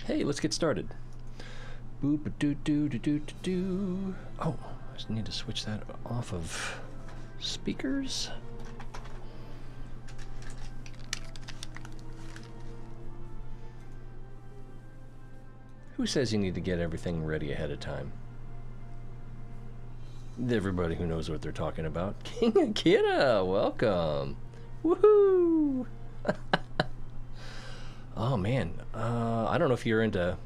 Hey, let's get started. Boop doo doo doo doo doo. Oh, I just need to switch that off of speakers. Who says you need to get everything ready ahead of time? Everybody who knows what they're talking about. King Akira, welcome. Woohoo! Oh man, I don't know if you're into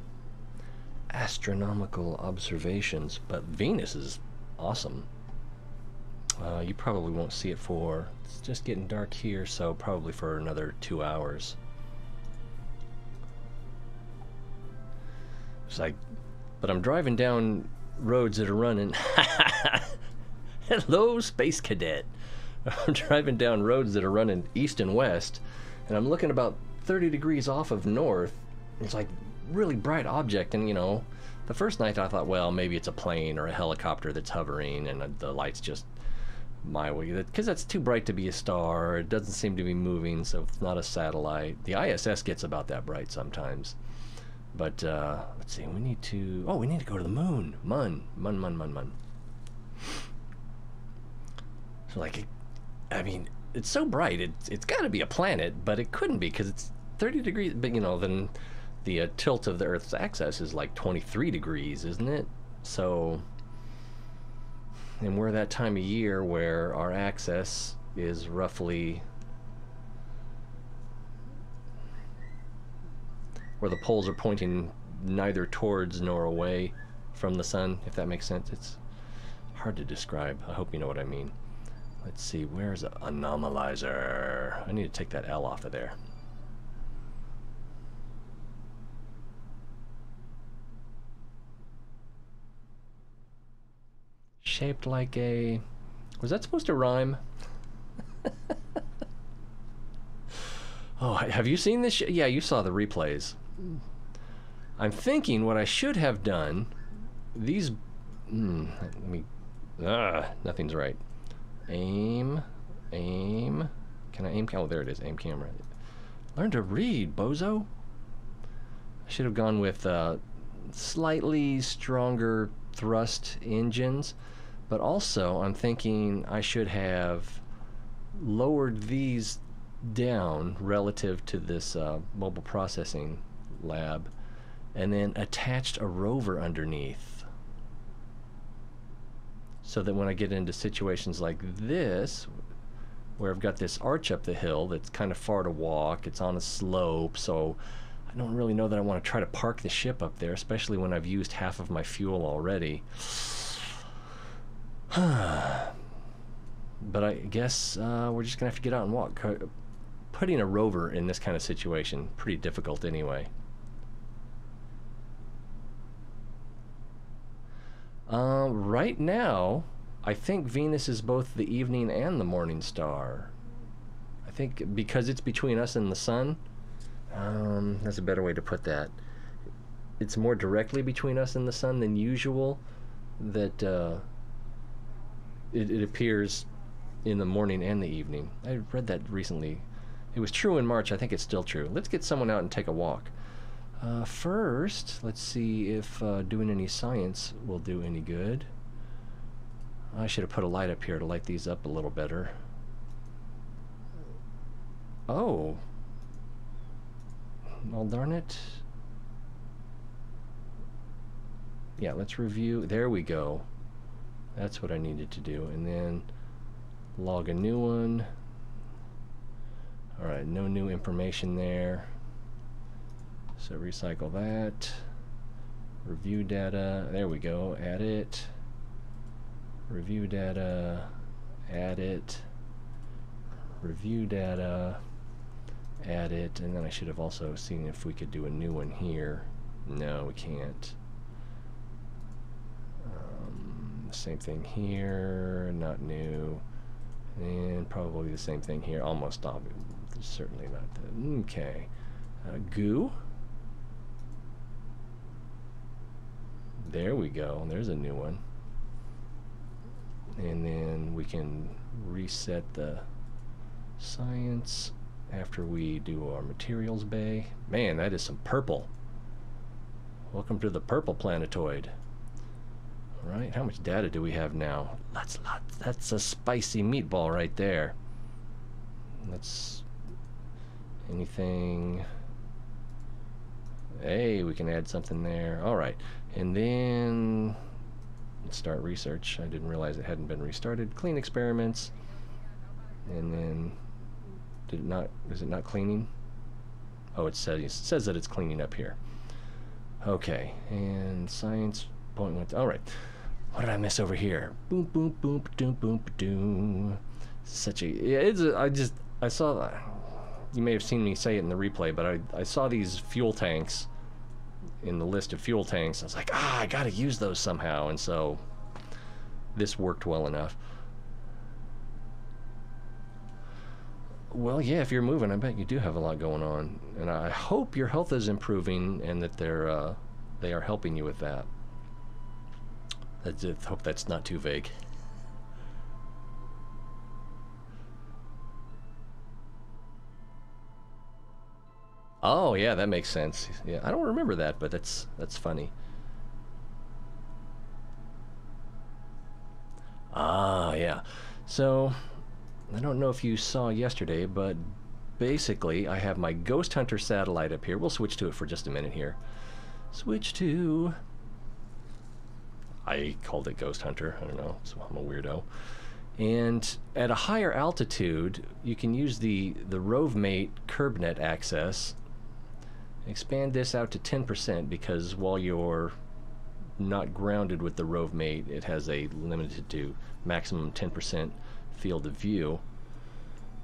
astronomical observations, but Venus is awesome. You probably won't see it for, it's just getting dark here, so probably for another 2 hours. It's like, but I'm driving down roads that are running. Hello, Space Cadet. I'm driving down roads that are running east and west, and I'm looking about 30 degrees off of north. It's like really bright object, and you know, the first night I thought, well, maybe it's a plane or a helicopter that's hovering, and the light's just my way, because that's too bright to be a star. It doesn't seem to be moving, so it's not a satellite. The ISS gets about that bright sometimes. But let's see, we need to go to the moon. Mun. So like, I mean, it's so bright, it's got to be a planet, but it couldn't be because it's 30 degrees. But you know, then the tilt of the Earth's axis is like 23 degrees, isn't it? So, and we're that time of year where our axis is roughly where the poles are pointing neither towards nor away from the sun, if that makes sense. It's hard to describe. I hope you know what I mean. Let's see, where's an anomalizer? I need to take that L off of there. Shaped like a... Was that supposed to rhyme? Oh, have you seen this? Yeah, you saw the replays. I'm thinking what I should have done, these... let me... nothing's right. Aim. Can I aim? Oh, there it is. Aim camera. Learn to read, bozo. I should have gone with slightly stronger thrust engines, but also I'm thinking I should have lowered these down relative to this mobile processing lab, and then attached a rover underneath, so that when I get into situations like this, where I've got this arch up the hill that's kind of far to walk, it's on a slope, so I don't really know that I want to try to park the ship up there, especially when I've used half of my fuel already. But I guess we're just gonna have to get out and walk. Putting a rover in this kind of situation, pretty difficult anyway. Right now, I think Venus is both the evening and the morning star. I think because it's between us and the sun, that's a better way to put that. It's more directly between us and the sun than usual, that it appears in the morning and the evening. I read that recently. It was true in March. I think it's still true. Let's get someone out and take a walk. First, let's see if doing any science will do any good. I should have put a light up here to light these up a little better. Oh. Well, darn it. Yeah, let's review. There we go. That's what I needed to do. And then log a new one. Alright, no new information there. So recycle that. Review data. There we go. Add it. Review data. Add it. Review data. Add it. And then I should have also seen if we could do a new one here. No, we can't. Same thing here. Not new. And probably the same thing here. Almost obvious. Certainly not. Okay. Goo. There we go. There's a new one. And then we can reset the science after we do our materials bay. Man, that is some purple. Welcome to the purple planetoid. All right, how much data do we have now? Lots. That's a spicy meatball right there. Let's... anything... Hey, we can add something there. All right, and then let's start research. I didn't realize it hadn't been restarted. Clean experiments, and then did it not? Is it not cleaning? Oh, it says that it's cleaning up here. Okay, and science point went. All right, what did I miss over here? Boom, boom, boom, doom, boom, doom. Such a... yeah, it's a, I saw that. You may have seen me say it in the replay, but I saw these fuel tanks in the list of fuel tanks. I was like, I gotta use those somehow, and so this worked well enough. Well, yeah, if you're moving, I bet you do have a lot going on, and I hope your health is improving and that they are helping you with that. I hope that's not too vague. Oh, yeah, that makes sense. Yeah, I don't remember that, but that's funny. Ah, yeah. So, I don't know if you saw yesterday, but basically, I have my Ghost Hunter satellite up here. We'll switch to it for just a minute here. Switch to... I called it Ghost Hunter. I don't know, so I'm a weirdo. And at a higher altitude, you can use the RoveMate CurbNet access. Expand this out to 10% because while you're not grounded with the RoveMate, it has a limited to maximum 10% field of view.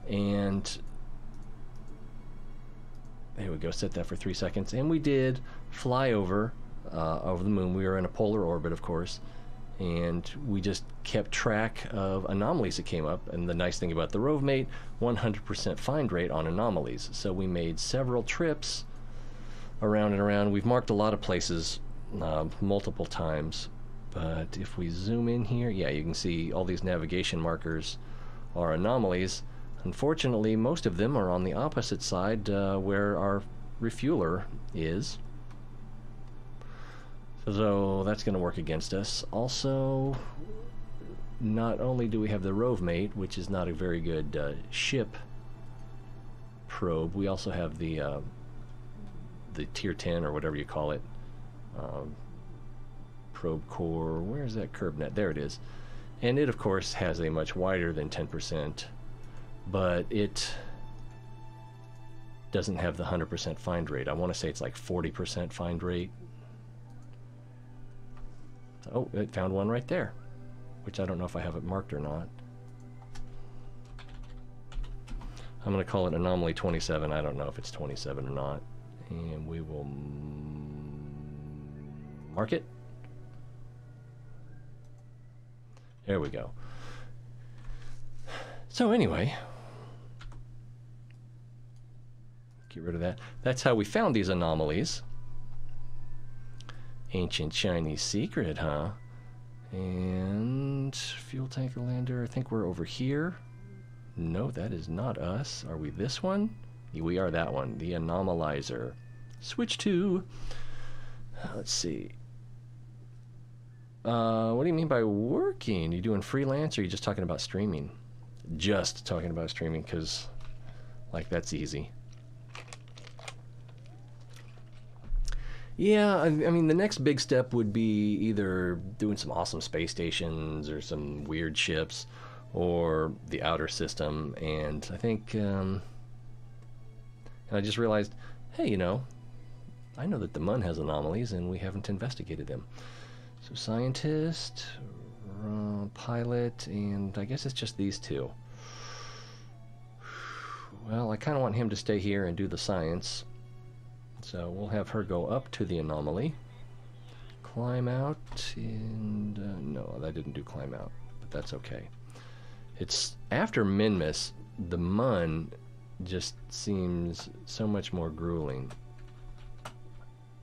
And there we go, set that for 3 seconds. And we did fly over the moon. We were in a polar orbit, of course. And we just kept track of anomalies that came up. And the nice thing about the RoveMate, 100% find rate on anomalies. So we made several trips around and around. We've marked a lot of places multiple times. But if we zoom in here, yeah, you can see all these navigation markers are anomalies. Unfortunately, most of them are on the opposite side where our refueler is. So that's going to work against us. Also, not only do we have the RoveMate, which is not a very good ship probe, we also have the Tier 10 or whatever you call it, probe core. Where's that CurbNet? There it is. And it, of course, has a much wider than 10%, but it doesn't have the 100% find rate. I want to say it's like 40% find rate. Oh, it found one right there, which I don't know if I have it marked or not. I'm going to call it Anomaly 27. I don't know if it's 27 or not. And we will mark it. There we go. So anyway, get rid of that. That's how we found these anomalies. Ancient Chinese secret, huh? And fuel tanker lander, I think we're over here. No, that is not us. Are we this one? We are that one, the anomalizer. Switch to, let's see. What do you mean by working? Are you doing freelance or are you just talking about streaming? Just talking about streaming because, like, that's easy. Yeah, I mean, the next big step would be either doing some awesome space stations or some weird ships or the outer system. And I think, and I just realized, hey, you know, I know that the Mun has anomalies and we haven't investigated them. So scientist, pilot, and I guess it's just these two. Well, I kind of want him to stay here and do the science. So we'll have her go up to the anomaly, climb out, and no, that didn't do climb out, but that's okay. It's after Minmus, the Mun just seems so much more grueling.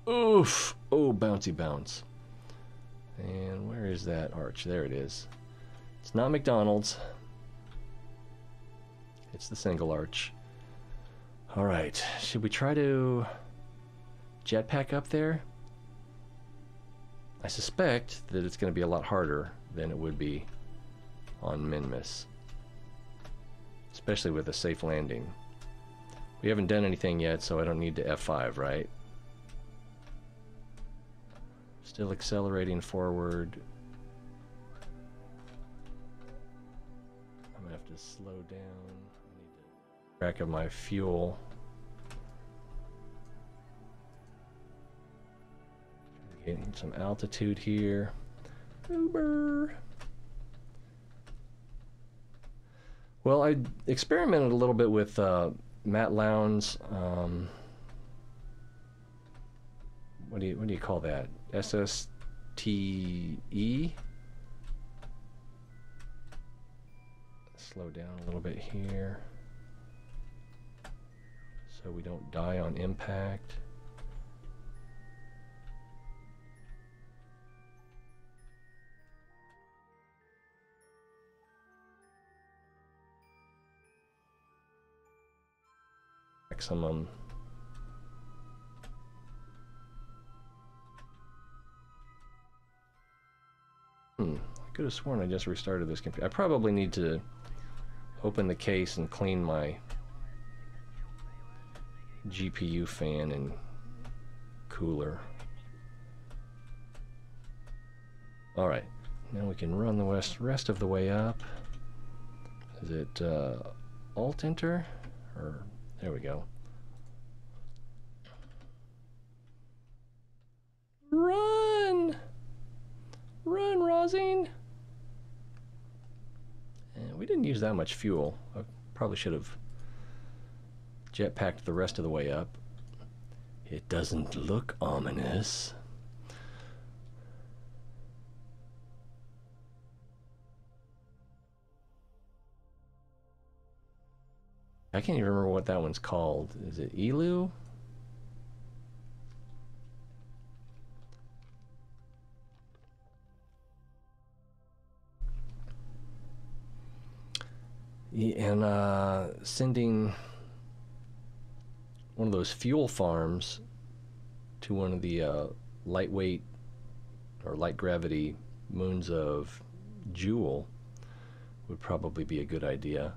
Oof! Oh, bouncy bounce. And where is that arch? There it is. It's not McDonald's. It's the single arch. All right, should we try to jetpack up there? I suspect that it's going to be a lot harder than it would be on Minmus. Especially with a safe landing. We haven't done anything yet, so I don't need to F5, right? Still accelerating forward. I'm gonna have to slow down. I need to keep track of my fuel. Getting some altitude here. Uber. Well, I experimented a little bit with Matt Lowndes. What do you call that? SSTE. Slow down a little bit here, so we don't die on impact. Maximum. I could have sworn I just restarted this computer. I probably need to open the case and clean my GPU fan and cooler. Alright, now we can run the rest of the way up. Is it Alt-Enter? Or, there we go. Run! Run, Rosine! And we didn't use that much fuel. I probably should have jetpacked the rest of the way up. It doesn't look ominous. I can't even remember what that one's called. Is it Elu? And sending one of those fuel farms to one of the lightweight or light gravity moons of Jewel would probably be a good idea.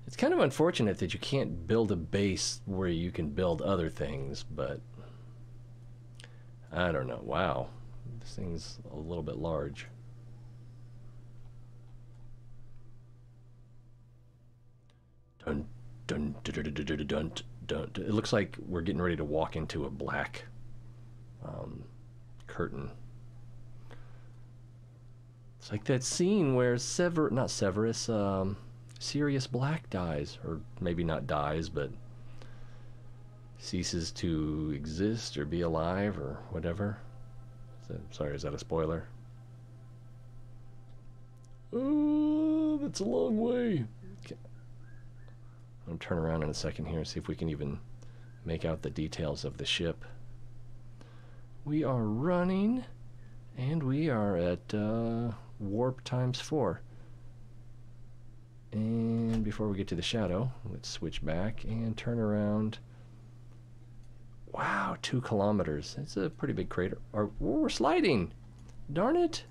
It's kind of unfortunate that you can't build a base where you can build other things, but I don't know. Wow, this thing's a little bit large. Dun, dun, dun, dun, dun, dun, dun, dun. It looks like we're getting ready to walk into a black curtain. It's like that scene where Sirius Black dies, or maybe not dies, but ceases to exist or be alive or whatever. Sorry, is that a spoiler? Oh, that's a long way. Okay. I'm gonna turn around in a second here and see if we can even make out the details of the ship. We are running, and we are at warp ×4. And before we get to the shadow, let's switch back and turn around. Wow, 2 kilometers. That's a pretty big crater. We're sliding. Darn it.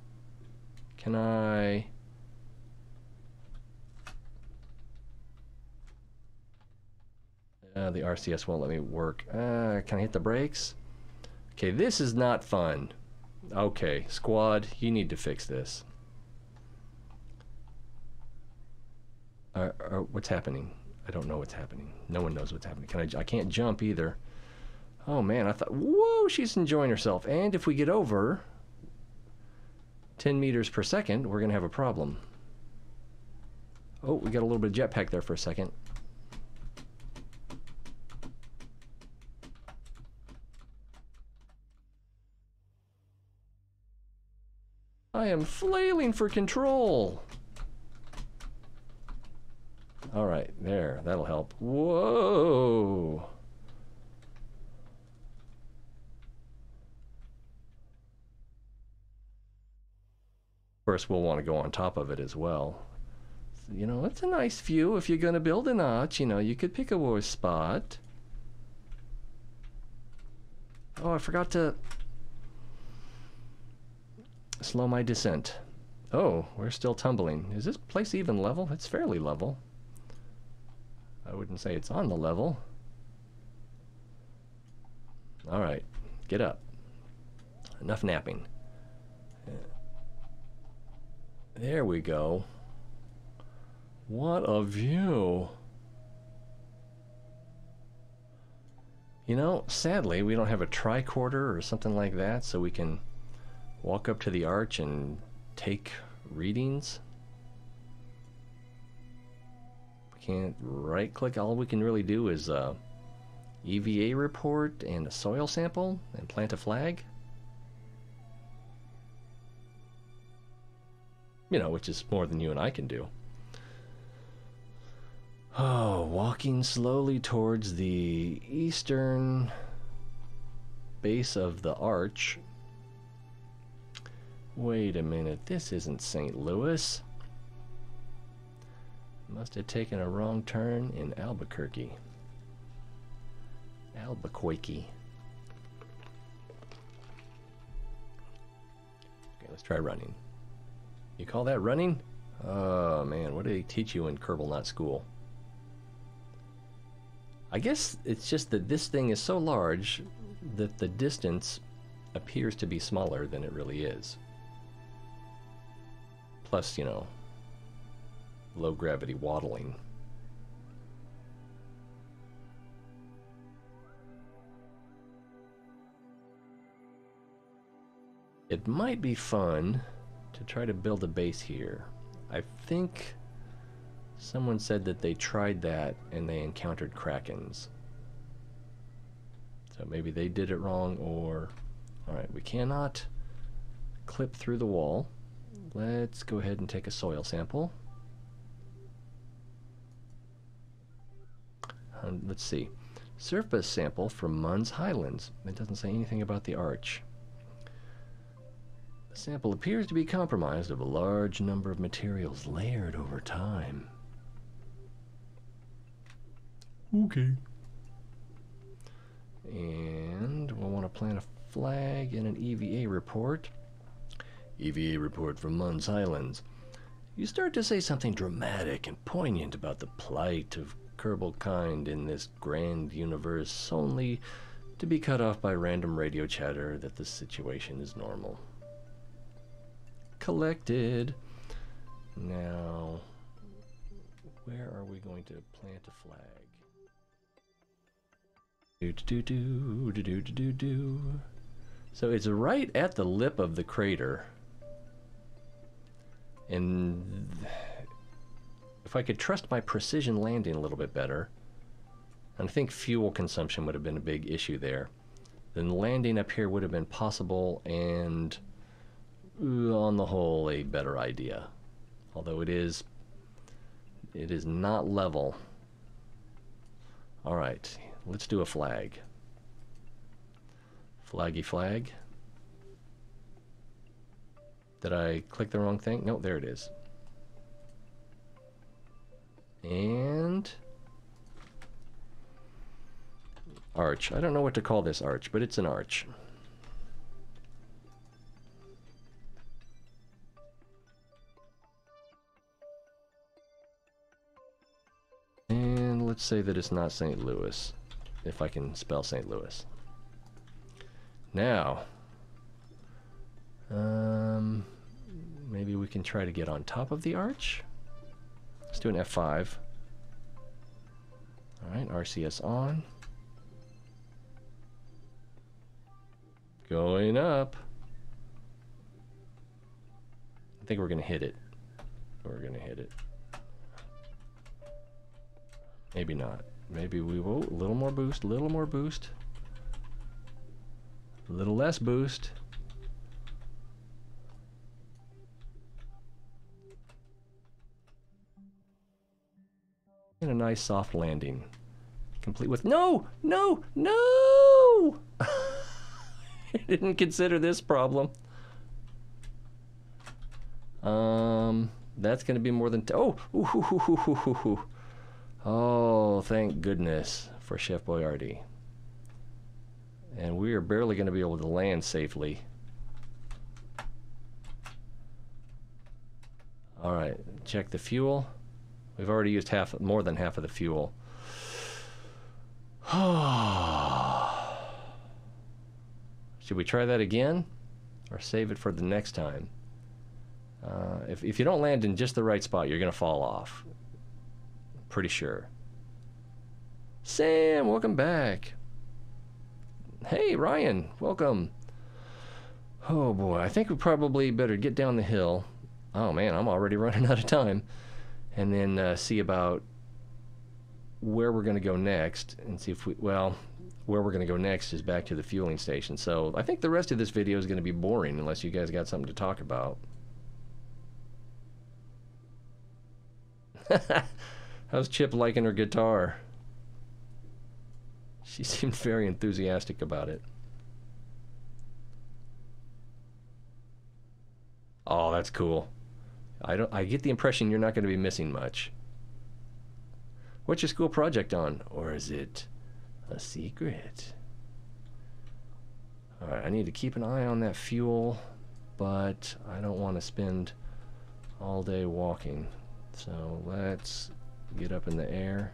Can I... the RCS won't let me work. Can I hit the brakes? Okay, this is not fun. Okay, squad, you need to fix this. What's happening? I don't know what's happening. No one knows what's happening. I can't jump either. Oh man, I thought, whoa, she's enjoying herself. And if we get over 10 meters per second, we're gonna have a problem. Oh, we got a little bit of jetpack there for a second. I am flailing for control. All right, there, that'll help. Whoa. Of course, we'll want to go on top of it as well. So, you know, it's a nice view. If you're going to build a notch, you know, you could pick a worse spot. Oh, I forgot to... Slow my descent. Oh, we're still tumbling. Is this place even level? It's fairly level. I wouldn't say it's on the level. Alright, get up. Enough napping. There we go. What a view. You know, sadly, we don't have a tricorder or something like that, so we can walk up to the arch and take readings. We can't right-click. All we can really do is EVA report and a soil sample and plant a flag. You know, which is more than you and I can do. Oh, walking slowly towards the eastern base of the arch. Wait a minute, this isn't St. Louis. Must have taken a wrong turn in Albuquerque. Albuquerque. Okay, let's try running. You call that running? Oh man, what did they teach you in Kerbal, not school? I guess it's just that this thing is so large that the distance appears to be smaller than it really is. Plus, you know, low gravity waddling. It might be fun to try to build a base here. I think someone said that they tried that and they encountered krakens. So maybe they did it wrong, or... Alright, we cannot clip through the wall. Let's go ahead and take a soil sample. Let's see. Surface sample from Munns Highlands. It doesn't say anything about the arch. The sample appears to be comprised of a large number of materials layered over time. Okay. And we'll want to plant a flag and an EVA report. EVA report from Munns Highlands. You start to say something dramatic and poignant about the plight of Kerbal kind in this grand universe, only to be cut off by random radio chatter that the situation is normal. Collected. Now, where are we going to plant a flag? So it's right at the lip of the crater. And if I could trust my precision landing a little bit better, and I think fuel consumption would have been a big issue there, then landing up here would have been possible and, on the whole, a better idea. Although it is not level. Alright, let's do a flag. Flaggy flag. Did I click the wrong thing? No, there it is. And arch. I don't know what to call this arch, but it's an arch. And let's say that it's not St. Louis, if I can spell St. Louis. Now, maybe we can try to get on top of the arch. Let's do an F5. Alright, RCS on. Going up. I think we're going to hit it. We're going to hit it. Maybe not. Maybe we will. A little more boost, a little more boost. A little less boost. And a nice soft landing. Complete with... No! No! No! I didn't consider this problem. That's going to be more than... Oh! Ooh, hoo, hoo, hoo, hoo, hoo, hoo. Oh, thank goodness for Chef Boyardee. And we are barely going to be able to land safely. All right, check the fuel. We've already used more than half of the fuel. Should we try that again? Or save it for the next time? If you don't land in just the right spot, you're going to fall off. Pretty sure. Sam, welcome back. Hey, Ryan, welcome. Oh boy, I think we probably better get down the hill. Oh man, I'm already running out of time. And then see about where we're going to go next, and see if where we're going to go next is back to the fueling station. So I think the rest of this video is going to be boring unless you guys got something to talk about. How's Chip liking her guitar? She seemed very enthusiastic about it. Oh, that's cool. I get the impression you're not going to be missing much. What's your school project on? Or is it a secret? Alright, I need to keep an eye on that fuel, but I don't want to spend all day walking. So let's get up in the air.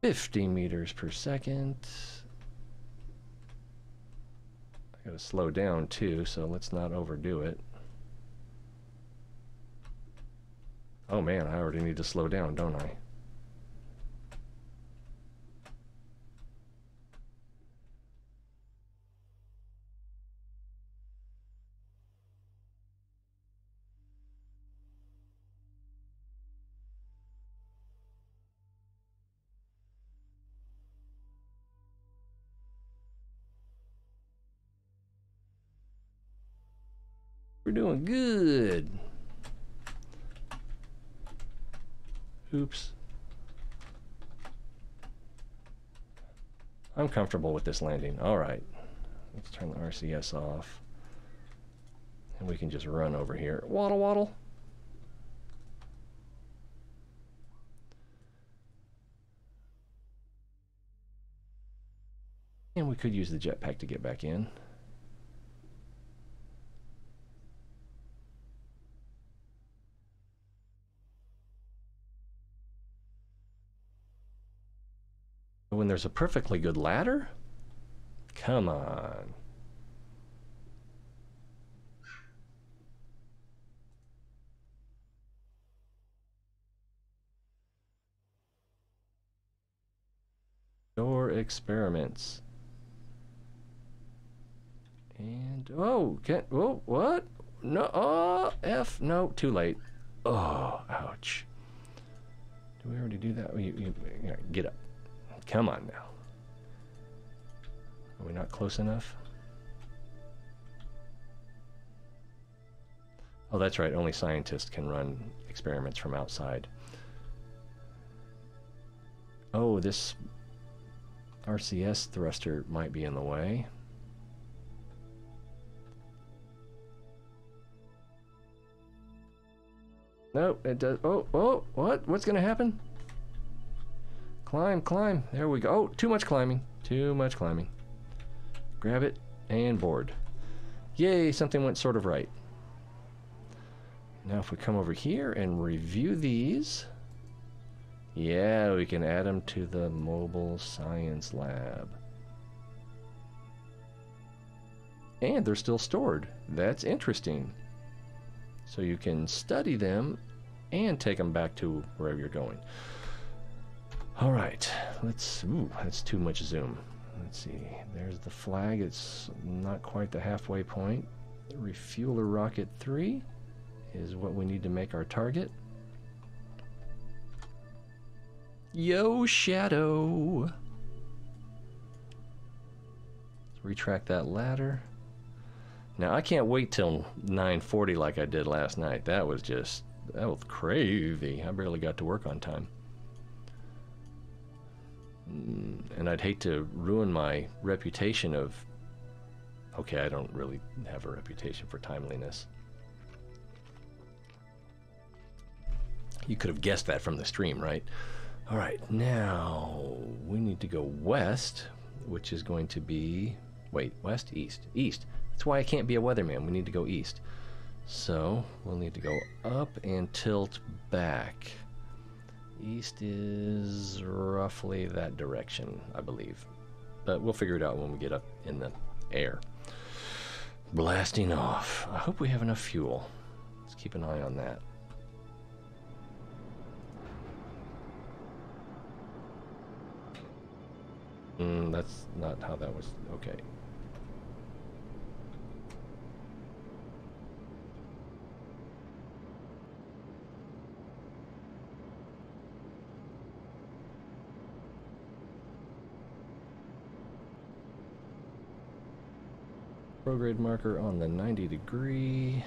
$50 meters per second. I gotta slow down too, so let's not overdo it. Oh man, I already need to slow down, don't I? We're doing good. Oops. I'm comfortable with this landing. All right. Let's turn the RCS off. And we can just run over here. Waddle, waddle. And we could use the jetpack to get back in. When there's a perfectly good ladder? Come on. Door experiments. And, oh, what? No, F, no, too late. Oh, ouch. Did we already do that? Get up. Come on now. Are we not close enough? Oh, that's right. Only scientists can run experiments from outside. Oh, this RCS thruster might be in the way. Nope, it does. Oh, what? What's going to happen? Climb, climb. There we go. Oh, too much climbing. Too much climbing. Grab it and board. Yay, something went sort of right. Now if we come over here and review these, yeah, we can add them to the mobile science lab. And they're still stored. That's interesting. So you can study them and take them back to wherever you're going. All right, that's too much zoom. Let's see, there's the flag. It's not quite the halfway point. Refueler rocket 3 is what we need to make our target. Yo, Shadow. Let's retract that ladder. Now, I can't wait till 9:40 like I did last night. That was crazy. I barely got to work on time. And I'd hate to ruin my reputation of... Okay, I don't really have a reputation for timeliness. You could have guessed that from the stream, right? All right, now we need to go west, which is going to be... Wait, west? East. East. That's why I can't be a weatherman. We need to go east. So we'll need to go up and tilt back. East is roughly that direction, I believe. But we'll figure it out when we get up in the air. Blasting off. I hope we have enough fuel. Let's keep an eye on that. That's not how that was. Okay. Prograde marker on the 90-degree.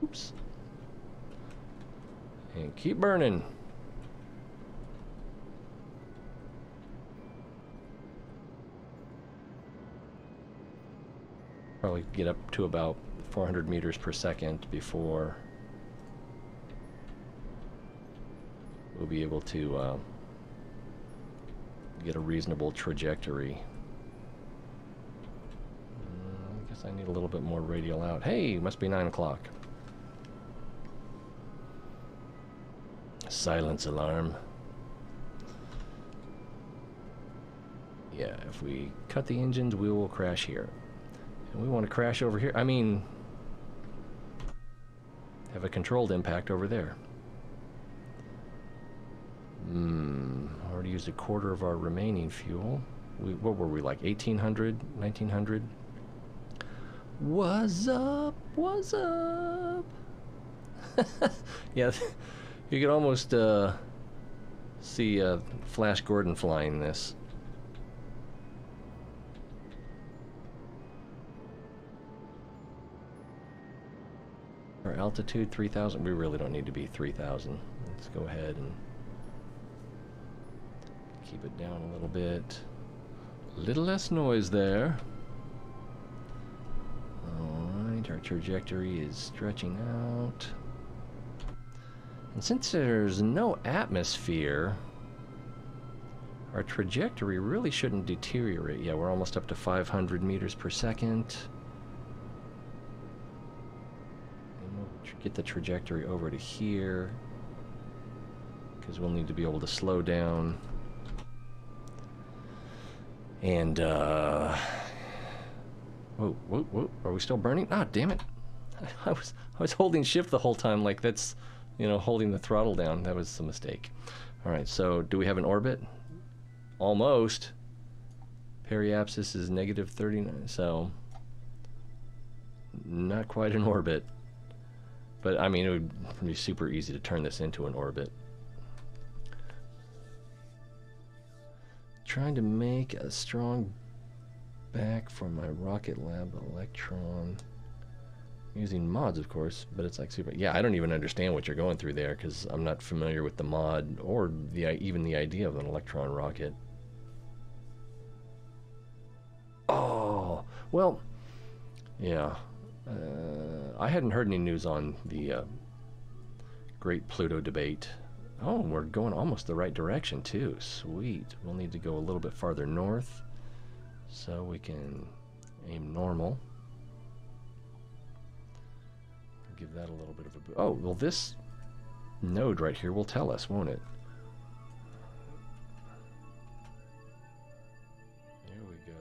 Oops. And keep burning. Probably get up to about 400 meters per second before we'll be able to get a reasonable trajectory. I guess I need a little bit more radial out. Hey, must be 9 o'clock. Silence alarm. Yeah, if we cut the engines, we will crash here. And we want to crash over here. I mean, have a controlled impact over there. Already used a quarter of our remaining fuel. What were we, like 1800, 1900? What's up? What's up? Yeah, you could almost see Flash Gordon flying this. Our altitude 3,000. We really don't need to be 3,000. Let's go ahead and keep it down a little bit. A little less noise there. Alright, our trajectory is stretching out. And since there's no atmosphere, our trajectory really shouldn't deteriorate. Yeah, we're almost up to 500 meters per second. And we'll get the trajectory over to here, because we'll need to be able to slow down. And, whoa, whoa, whoa, are we still burning? Ah, damn it. I was holding shift the whole time, like that's, you know, holding the throttle down. That was a mistake. All right, so do we have an orbit? Almost. Periapsis is negative 39, so not quite an orbit. But, I mean, it would be super easy to turn this into an orbit. Trying to make a strong back for my Rocket Lab Electron. Using mods, of course, but it's like super... Yeah, I don't even understand what you're going through there, because I'm not familiar with the mod or even the idea of an Electron rocket. Oh, well, yeah. I hadn't heard any news on the Great Pluto debate. Oh, we're going almost the right direction, too. Sweet. We'll need to go a little bit farther north so we can aim normal. Give that a little bit of a... Oh, well, this node right here will tell us, won't it? There we go.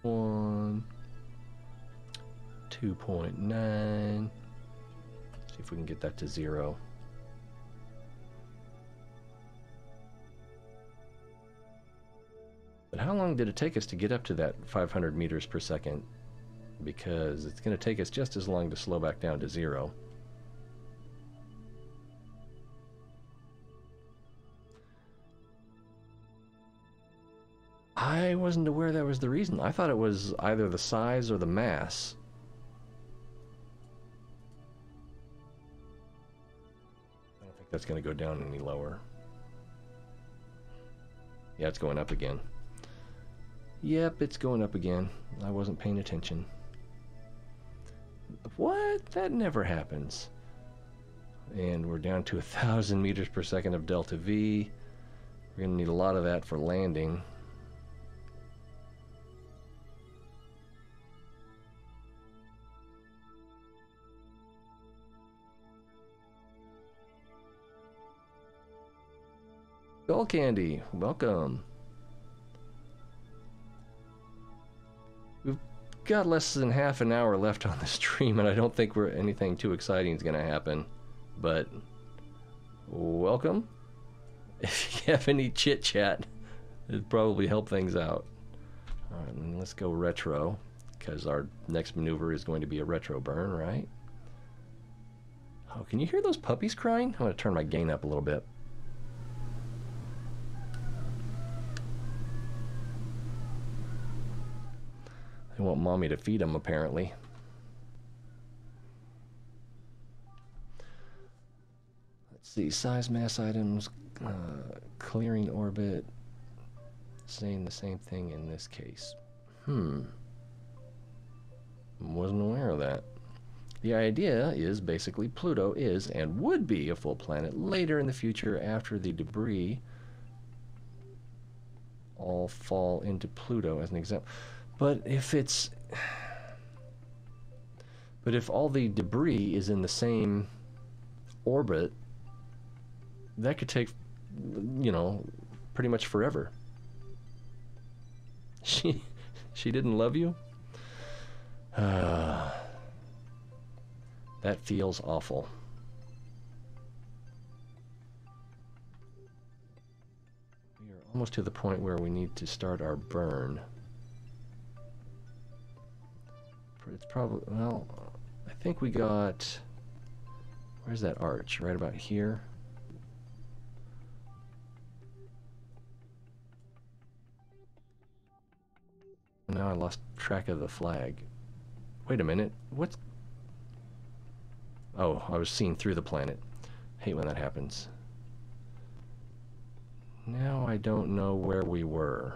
1, 2.9. See if we can get that to 0. But how long did it take us to get up to that 500 meters per second? Because it's going to take us just as long to slow back down to 0. I wasn't aware that was the reason. I thought it was either the size or the mass. I don't think that's going to go down any lower. Yeah, it's going up again. Yep, it's going up again. I wasn't paying attention. What? That never happens. And we're down to 1,000 meters per second of delta V. We're going to need a lot of that for landing. Skull Candy, welcome. We've got less than half an hour left on the stream, and I don't think anything too exciting is going to happen. But welcome. If you have any chit chat, it'd probably help things out. All right, then let's go retro, because our next maneuver is going to be a retro burn, right? Oh, can you hear those puppies crying? I'm going to turn my gain up a little bit. They want mommy to feed them, apparently. Let's see, size, mass items, clearing orbit, saying the same thing in this case. Wasn't aware of that. The idea is basically Pluto is and would be a full planet later in the future after the debris all fall into Pluto as an example. But if all the debris is in the same orbit, that could take, you know, pretty much forever. She didn't love you? That feels awful. We are almost to the point where we need to start our burn. It's probably, well, I think we got, where's that arch? Right about here. Now I lost track of the flag. Wait a minute, what's... Oh, I was seeing through the planet. Hate when that happens. Now I don't know where we were.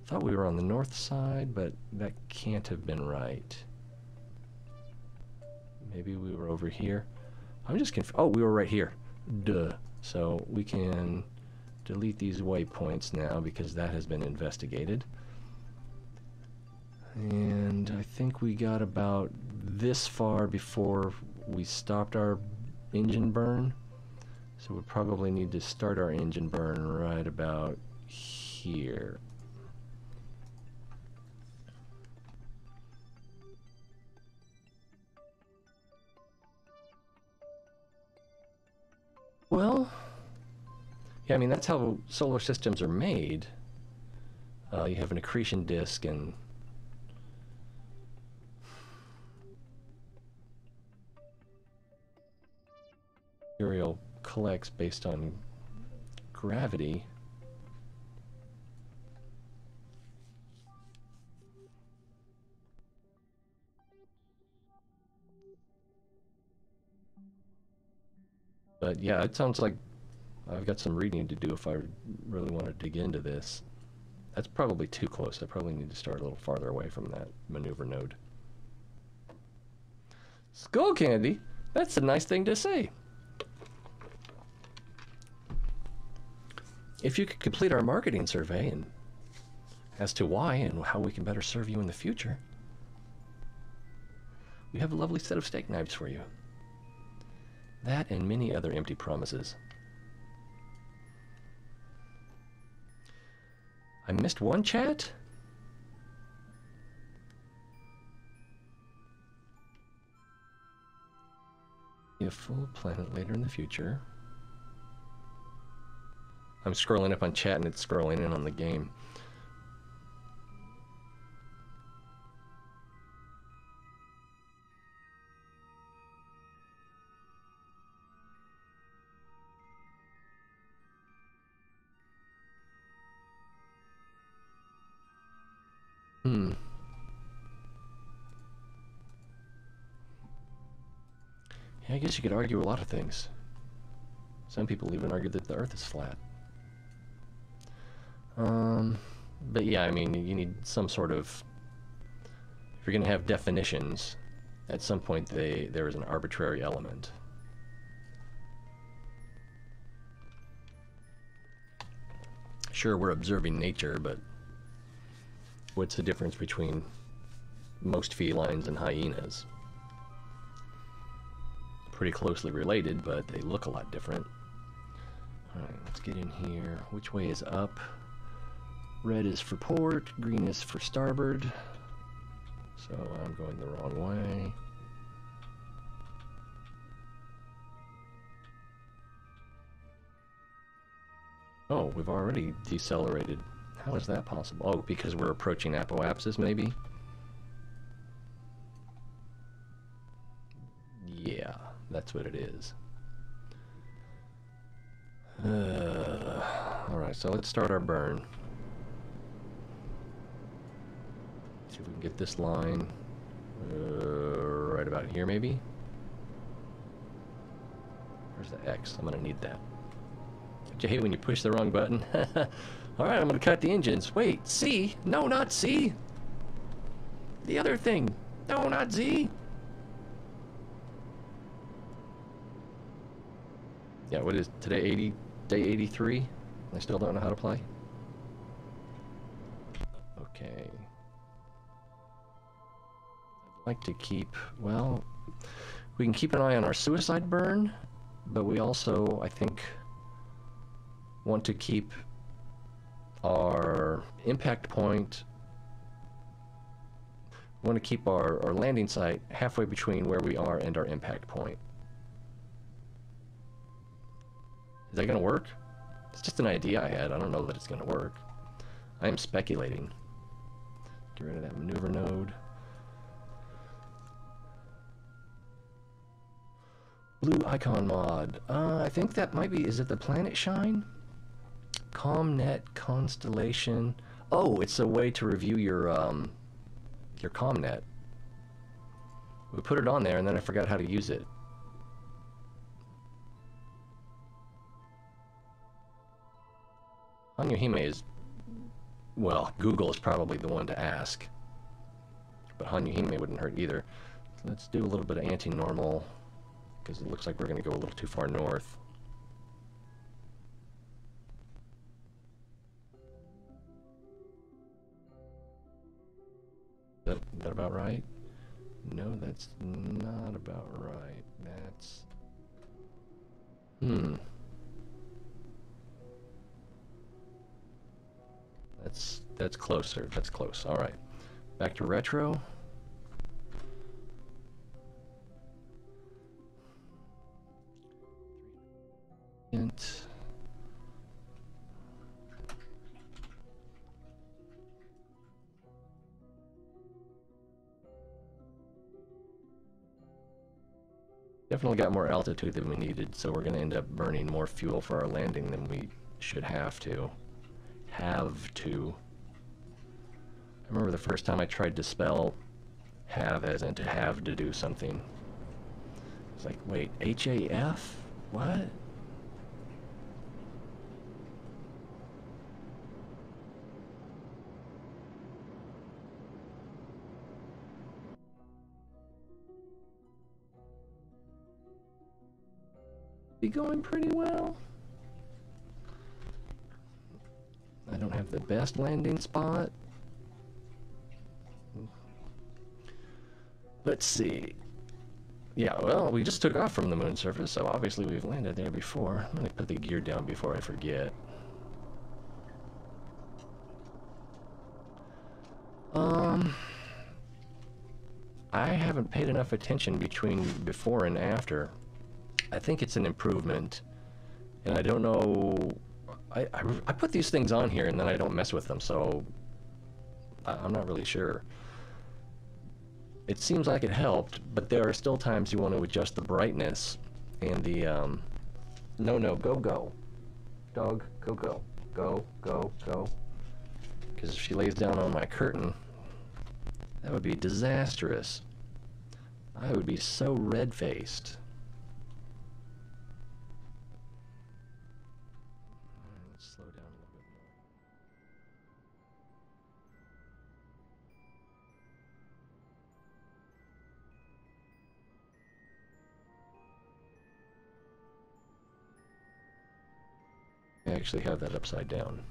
Thought we were on the north side, but that can't have been right. Maybe we were over here. I'm just confused. Oh, we were right here. Duh. So we can delete these waypoints now because that has been investigated. And I think we got about this far before we stopped our engine burn. So we probably need to start our engine burn right about here. Well, yeah, I mean, that's how solar systems are made. You have an accretion disk and material collects based on gravity. But yeah, it sounds like I've got some reading to do if I really want to dig into this. That's probably too close. I probably need to start a little farther away from that maneuver node. Skull Candy? That's a nice thing to say. If you could complete our marketing survey and as to why and how we can better serve you in the future, we have a lovely set of steak knives for you. That and many other empty promises. I missed one chat? Be a full planet later in the future. I'm scrolling up on chat and it's scrolling in on the game. Yeah, I guess you could argue a lot of things. Some people even argue that the Earth is flat. But yeah, I mean, you need some sort of... If you're going to have definitions, at some point there is an arbitrary element. Sure, we're observing nature, but what's the difference between most felines and hyenas? Pretty closely related, but they look a lot different. Alright, let's get in here. Which way is up? Red is for port, green is for starboard. So I'm going the wrong way. Oh, we've already decelerated. How is that possible? Oh, because we're approaching apoapsis, maybe? Yeah, that's what it is. Alright, so let's start our burn. See if we can get this line right about here, maybe? Where's the X? I'm gonna need that. Don't you hate when you push the wrong button? Alright, I'm gonna cut the engines. Wait, C? No, not C! The other thing! No, not Z! Yeah, what is today? Day 83? I still don't know how to play. Okay. I'd like to keep, well, we can keep an eye on our suicide burn, but we also, I think, want to keep our impact point, we want to keep our landing site halfway between where we are and our impact point. Is that going to work? It's just an idea I had. I don't know that it's going to work. I am speculating. Get rid of that maneuver node. Blue icon mod. I think that might be, is it the Planet Shine? ComNet Constellation. Oh, it's a way to review your ComNet. We put it on there and then I forgot how to use it. Hanyuhime is, well, Google is probably the one to ask, but Hanyuhime wouldn't hurt either. So let's do a little bit of anti-normal, because it looks like we're going to go a little too far north. Is that about right? No, that's not about right. That's... That's closer. That's close. All right. Back to retro. Int. Definitely got more altitude than we needed, so we're going to end up burning more fuel for our landing than we should have to. I remember the first time I tried to spell have as in to have to do something. It's like, wait, H-A-F? What? Be going pretty well. I don't have the best landing spot. Let's see. Yeah, well, we just took off from the moon surface, so obviously we've landed there before. I'm gonna put the gear down before I forget. I haven't paid enough attention between before and after. I think it's an improvement, and I don't know. I put these things on here and then I don't mess with them, so I'm not really sure. It seems like it helped, but there are still times you want to adjust the brightness and the go dog, go, because if she lays down on my curtain, that would be disastrous. I would be so red-faced. Let's slow down a little bit actually have that upside down.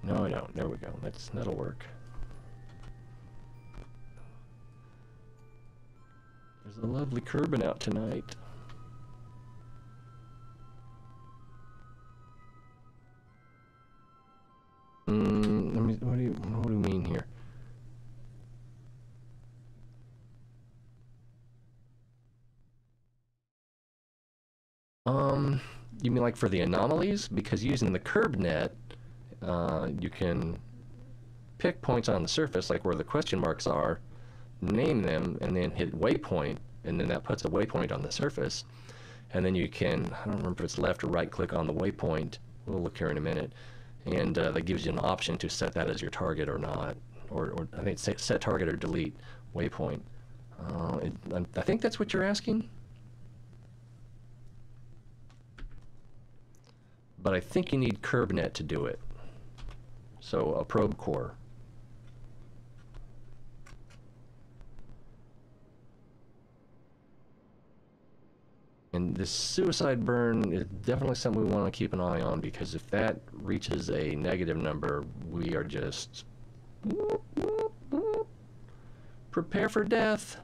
No, I don't. There we go. That'll work. There's a lovely Kerbal out tonight. What do you mean here? You mean like for the anomalies? Because using the curb net, you can pick points on the surface, like where the question marks are, name them, and then hit waypoint, and then that puts a waypoint on the surface. And then you can, I don't remember if it's left or right click on the waypoint, we'll look here in a minute, and that gives you an option to set that as your target or not, or I think it's set target or delete waypoint. I think that's what you're asking. But I think you need CurbNet to do it. So a probe core. And this suicide burn is definitely something we want to keep an eye on, because if that reaches a negative number, we are just prepare for death.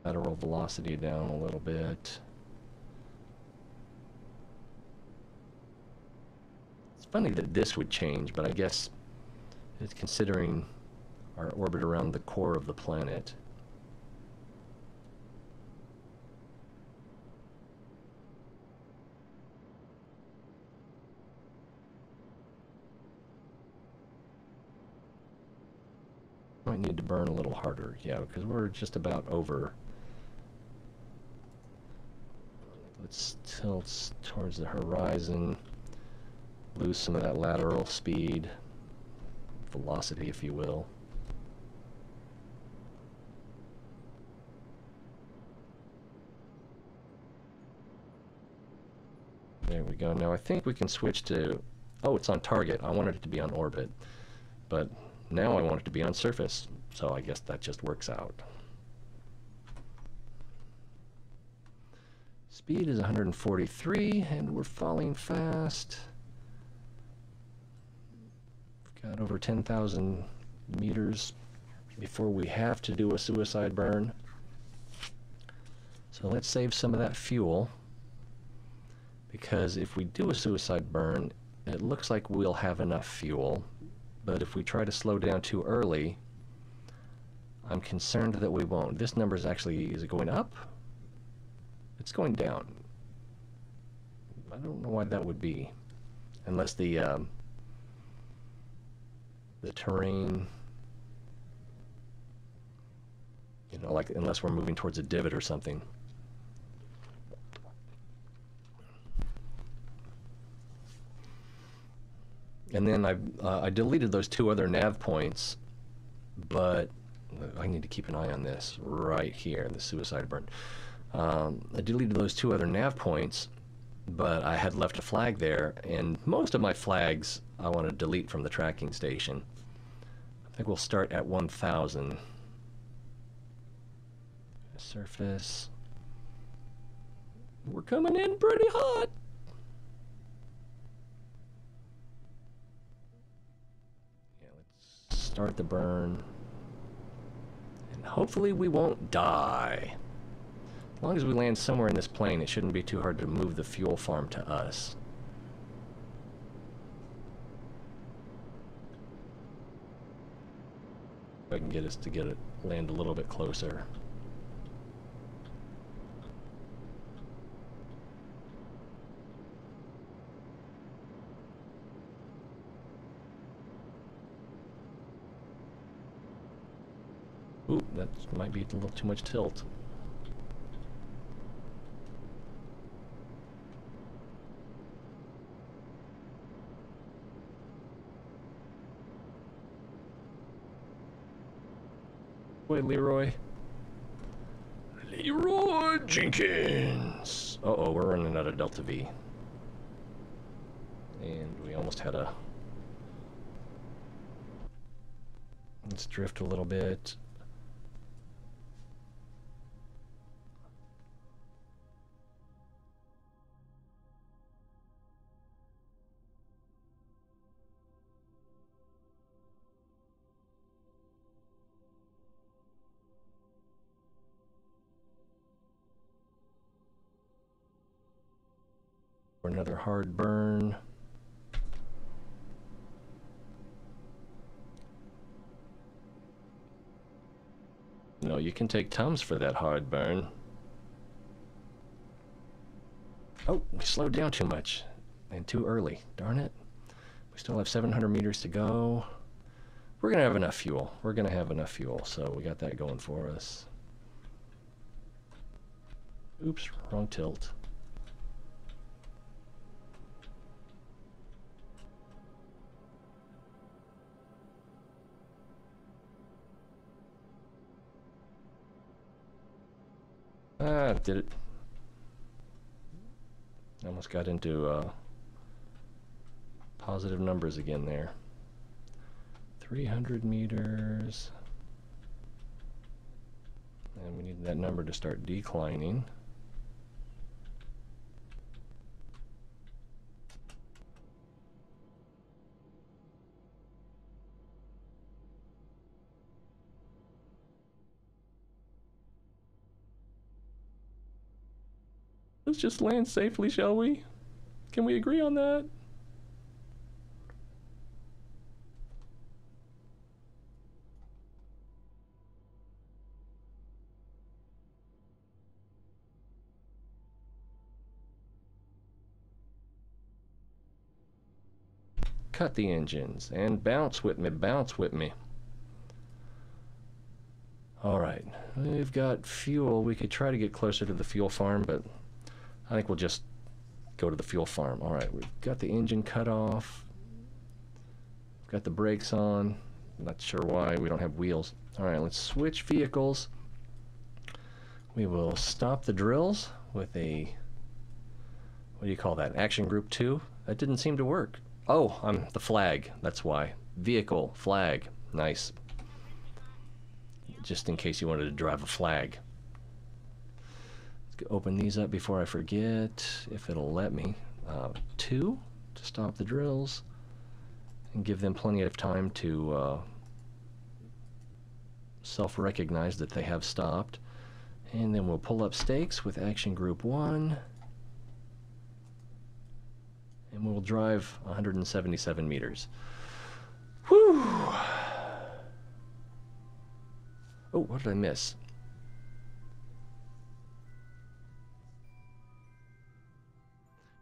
Lateral velocity down a little bit. It's funny that this would change, but I guess it's considering our orbit around the core of the planet. Might need to burn a little harder, yeah, because we're just about over. Let's tilt towards the horizon, lose some of that lateral speed, velocity, if you will. There we go. Now I think we can switch to, oh, it's on target. I wanted it to be on orbit, but now I want it to be on surface, so I guess that just works out. Speed is 143, and we're falling fast. We've got over 10,000 meters before we have to do a suicide burn. So let's save some of that fuel, because if we do a suicide burn, it looks like we'll have enough fuel. But if we try to slow down too early, I'm concerned that we won't. This number is actually, is it going up? It's going down. I don't know why that would be, unless the terrain, you know, like unless we're moving towards a divot or something. And then I deleted those two other nav points, but I need to keep an eye on this right here, the suicide burn. I deleted those two other nav points, but I had left a flag there, and most of my flags I want to delete from the tracking station. I think we'll start at 1,000. Surface. We're coming in pretty hot. Yeah, let's start the burn. And hopefully we won't die. As long as we land somewhere in this plane, it shouldn't be too hard to move the fuel farm to us. If I can get us to get it land a little bit closer. Ooh, that might be a little too much tilt. Wait, Leroy. Leroy Jenkins. Uh-oh, we're running out of Delta V. And we almost had a Let's drift a little bit. For another hard burn. No, you can take Tums for that hard burn. Oh, we slowed down too much and too early. Darn it. We still have 700 meters to go. We're going to have enough fuel. We're going to have enough fuel, so we got that going for us. Oops, wrong tilt. Ah, did it. Almost got into positive numbers again there. 300 meters. And we need that number to start declining. Let's just land safely, shall we? Can we agree on that? Cut the engines and bounce with me, bounce with me. All right, we've got fuel. We could try to get closer to the fuel farm, but I think we'll just go to the fuel farm. All right, we've got the engine cut off. We've got the brakes on. Not sure why we don't have wheels. All right, let's switch vehicles. We will stop the drills with a, what do you call that? Action group 2? That didn't seem to work. Oh, I'm the flag. That's why. Vehicle, flag. Nice. Just in case you wanted to drive a flag. Open these up before I forget, if it'll let me. 2 to stop the drills and give them plenty of time to self-recognize that they have stopped. And then we'll pull up stakes with action group 1. And we'll drive 177 meters. Whew! Oh, what did I miss?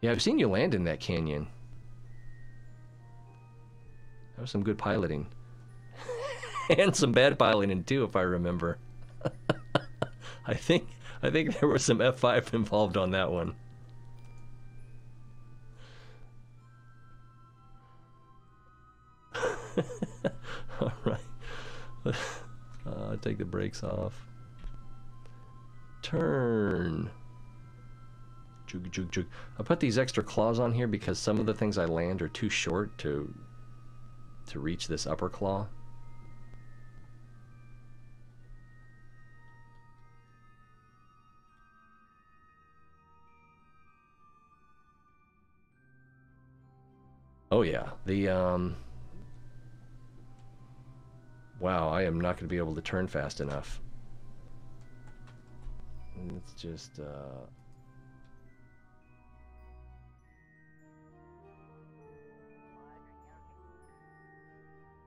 Yeah, I've seen you land in that canyon. That was some good piloting. And some bad piloting too, if I remember. I think there was some F5 involved on that one. All right. Take the brakes off. Turn. Jug, jug, jug. I put these extra claws on here because some of the things I land are too short to reach this upper claw. Oh yeah, the wow, I am not going to be able to turn fast enough. It's just I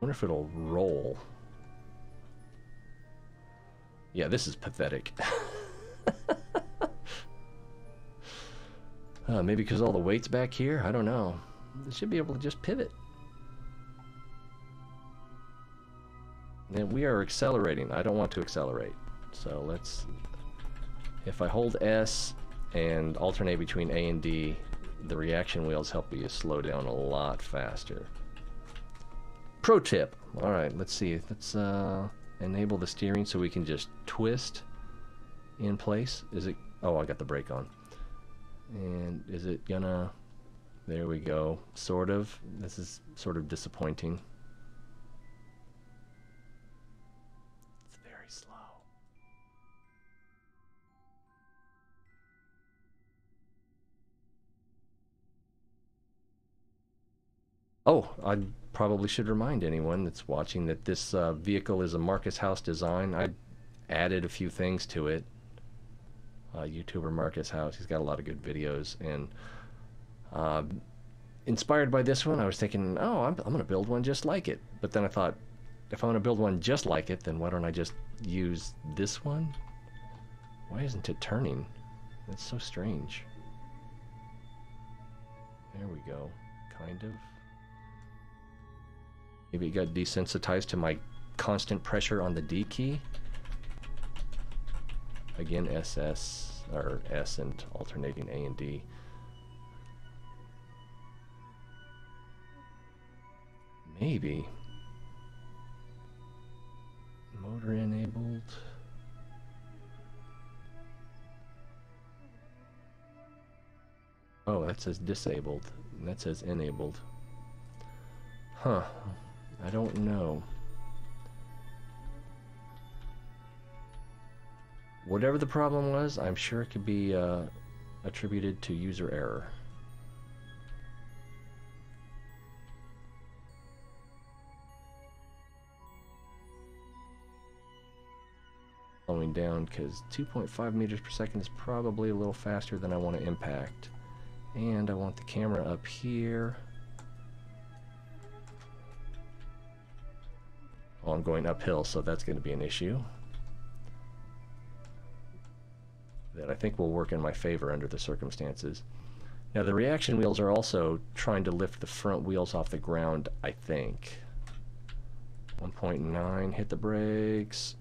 wonder if it'll roll. Yeah, this is pathetic. Maybe because all the weight's back here? I don't know. It should be able to just pivot. And we are accelerating. I don't want to accelerate. So let's... If I hold S and alternate between A and D, the reaction wheels help you slow down a lot faster. Pro tip. All right, let's see. Let's enable the steering so we can just twist in place. Is it? Oh, I got the brake on. And is it gonna? There we go. Sort of. This is sort of disappointing. slow. Oh, I probably should remind anyone that's watching that this vehicle is a Marcus House design. I added a few things to it. YouTuber Marcus House, he's got a lot of good videos, and inspired by this one, I was thinking, oh, I'm going to build one just like it. But then I thought, if I want to build one just like it, then why don't I just use this one? Why isn't it turning? That's so strange. There we go, kind of. Maybe it got desensitized to my constant pressure on the D key. Again, SS, or S and alternating A and D. Maybe. Motor enabled. Oh, that says disabled, and that says enabled. Huh. I don't know. Whatever the problem was, I'm sure it could be attributed to user error. Slowing down because 2.5 meters per second is probably a little faster than I want to impact. And I want the camera up here. Oh, I'm going uphill, so that's going to be an issue. That I think will work in my favor under the circumstances. Now the reaction wheels are also trying to lift the front wheels off the ground, I think. 1.9, hit the brakes.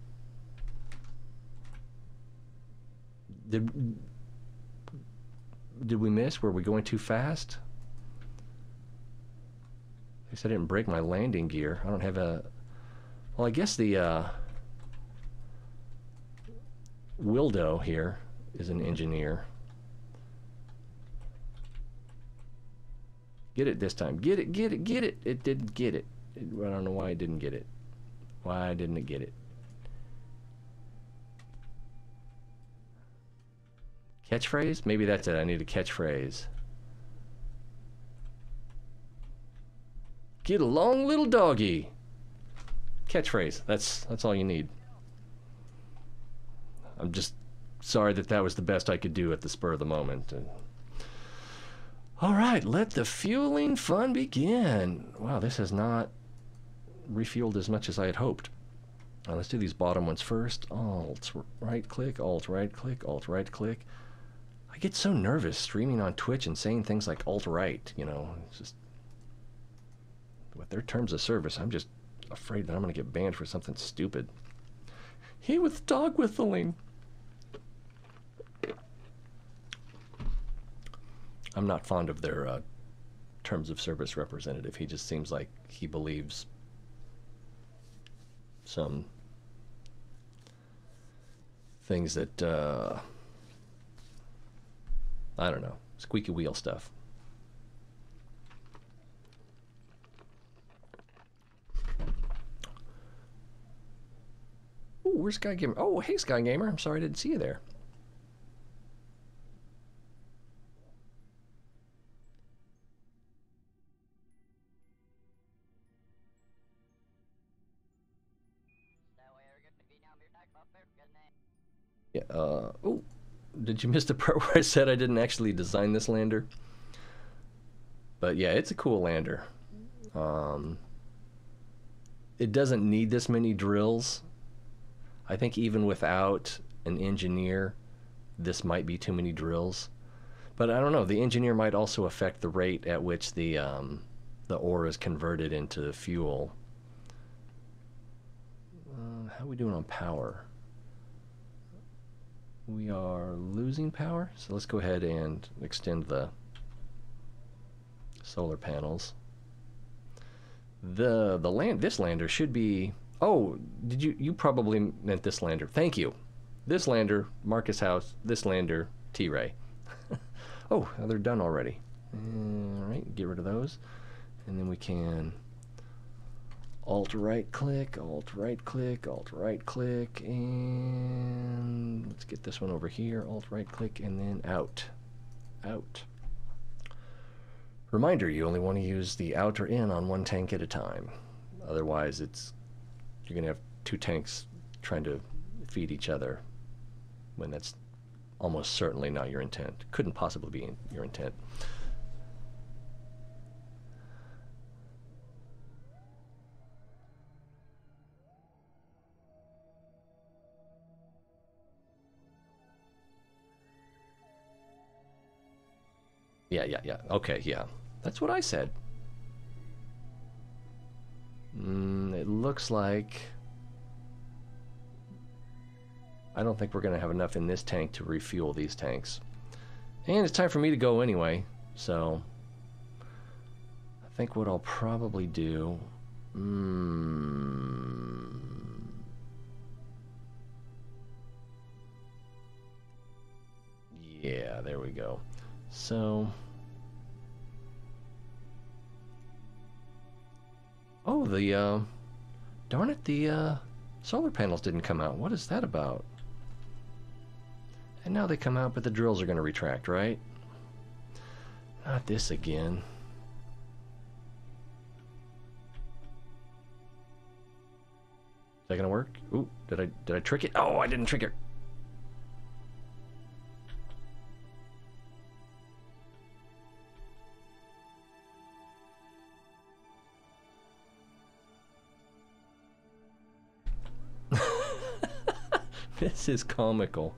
Did we miss? Were we going too fast? I guess I didn't break my landing gear. I don't have a... Well, I guess the Wildo here is an engineer. Get it this time. Get it, get it, get it. It didn't get it. I don't know why it didn't get it. Why didn't it get it? Catchphrase? Maybe that's it. I need a catchphrase. Get along, little doggy. Catchphrase. That's all you need. I'm just sorry that that was the best I could do at the spur of the moment. All right, let the fueling fun begin. Wow, this has not refueled as much as I had hoped. Now, let's do these bottom ones first. Alt right click, alt right click, alt right click. I get so nervous streaming on Twitch and saying things like alt right, you know. It's just with their terms of service, I'm just afraid that I'm going to get banned for something stupid. He was dog whistling. I'm not fond of their terms of service representative. He just seems like he believes some things that, I don't know, squeaky wheel stuff. Ooh, where's Sky Gamer? Oh, hey, Sky Gamer. I'm sorry I didn't see you there. Yeah, oh, did you miss the part where I said I didn't actually design this lander? But yeah, it's a cool lander. It doesn't need this many drills. I think even without an engineer, this might be too many drills. But I don't know, the engineer might also affect the rate at which the ore is converted into fuel. How are we doing on power? We are losing power, so let's go ahead and extend the solar panels. This lander should be... Oh, you probably meant this lander. Thank you. This lander, Marcus House, this lander, T-Ray. Oh, they're done already. All right, get rid of those. And then we can Alt right click, Alt right click, Alt right click, and let's get this one over here. Alt right click and then out. Out. Reminder, you only want to use the out or in on one tank at a time. Otherwise, you're going to have two tanks trying to feed each other when that's almost certainly not your intent. Couldn't possibly be your intent. Yeah. Okay, yeah. That's what I said. It looks like... I don't think we're going to have enough in this tank to refuel these tanks. And it's time for me to go anyway, so... I think what I'll probably do... Yeah, there we go. So... Oh, darn it, the solar panels didn't come out. What is that about? And now they come out, but the drills are going to retract, right? Not this again. Is that going to work? Ooh, did I trick it? Oh, I didn't trick it. This is comical.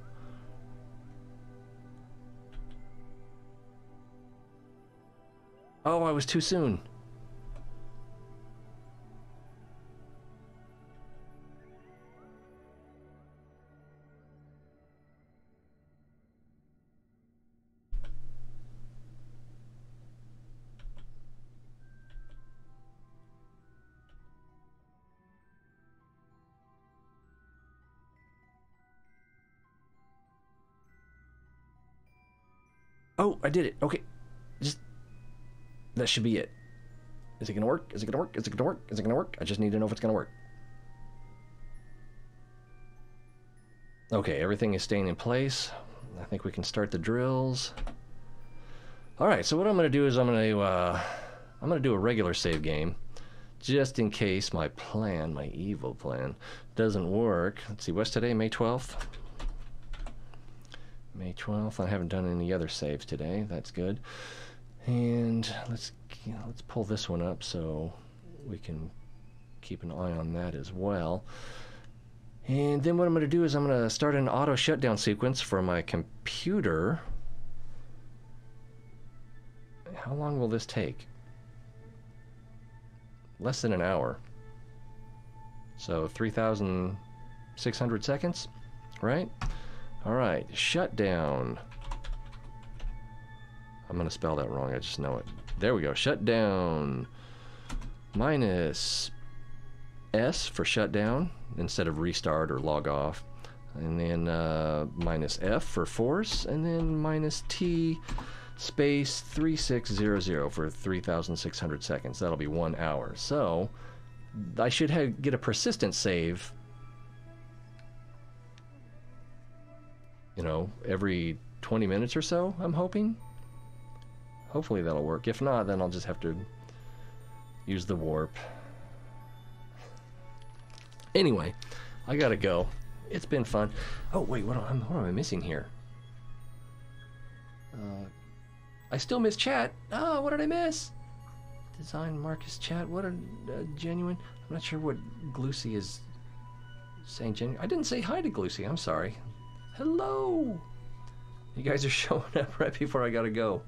Oh, I was too soon. Oh, I did it. Okay. Just... That should be it. Is it gonna work? Is it gonna work? Is it gonna work? Is it gonna work? I just need to know if it's gonna work. Okay, everything is staying in place. I think we can start the drills. Alright, so what I'm gonna do is I'm gonna do a regular save game. Just in case my plan, my evil plan, doesn't work. Let's see, what's today? May 12th? May 12th. I haven't done any other saves today. That's good. And let's pull this one up so we can keep an eye on that as well. And then what I'm going to do is I'm going to start an auto shutdown sequence for my computer. How long will this take? Less than an hour. So 3,600 seconds, right? All right, shutdown. I'm going to spell that wrong, I just know it. There we go, shutdown. Minus S for shutdown instead of restart or log off. And then minus F for force, and then minus T space 3600 for 3,600 seconds. That'll be 1 hour. So I should get a persistent save, you know, every 20 minutes or so, I'm hoping. Hopefully that'll work. If not, then I'll just have to use the warp. Anyway, I gotta go. It's been fun. Oh, wait, what am I missing here? I still miss chat. Oh, what did I miss? Design Marcus chat. What a genuine. I'm not sure what Glucy is saying. Genuine. I didn't say hi to Glucy. I'm sorry. Hello. You guys are showing up right before I gotta go.